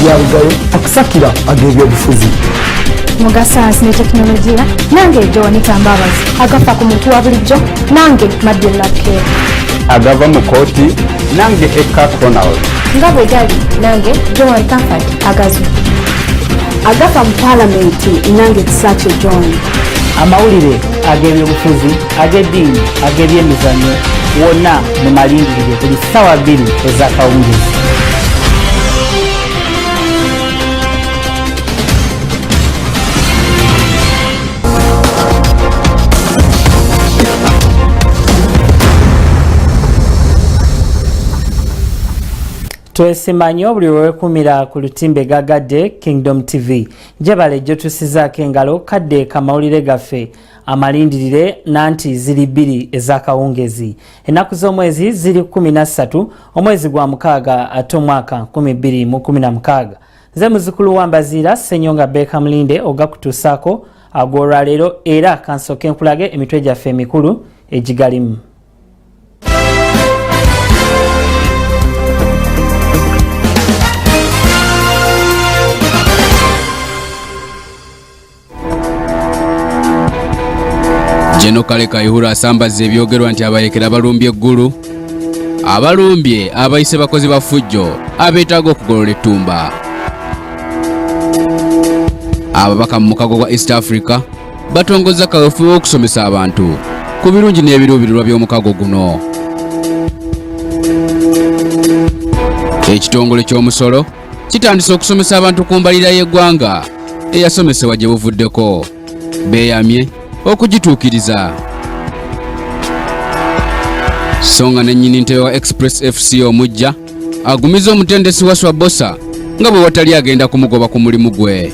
lyalugayo akusakira ag'ebyobufuzi muga sayansi ne tekinologiya nange Joan Tambabazi agafa ku muntu wa bulijjo nange Madeleine Lakeer agava mu kooti nange Eka Ronald nga bwe gali nange Joan Comfort Agazu agafa mu paalamenti nange Kisaakye John amawulire ag'ebyobufuzi ag'eddiini ag'ebyemizannyo wonna mu malindirire buli ssaawa 2 ez'akawungeezi. Twesimanyo buli wewekumira ku lutimbe gagadde Kingdom TV. Jebale jo tusizaako engalo kadde kamawulire gaffe amalindirire nanti ziri 2 ez'akawungezi. Ennaku z'omwezi ziri 13 omwezi gwa mukaaga ate omwaka 2016. Nze muzukulu wa Mbazira Ssenyonga Beka Mulinde ogakutuusaako ag'olwaleero era kansooke nkulage emitwe gyaffe emikulu egigalimu. Jeno Kale Kayihura asambaza ebyogerwa nti abayekera balumbye eggulu, abalumbye abayise bakozi bafujjo abeetaaga okugolola ettumba. Ababaka mu mukago gwa East Africa batongozza kaweefube w'okusomesa abantu ku birungi n'ebiruubirirwa by'omukago guno. Ekitongole ky'omusolo kitandise okusomesa abantu ku mbalira y'eggwanga eyasomesebwa gye buvuddeko. Beeyamye okugituukiriza. Songa nennyini ntebe wa Express FC omujja agumiza omutendesi wa Swabosa nga bwe watali agenda kumugoba ku mulimu gwe.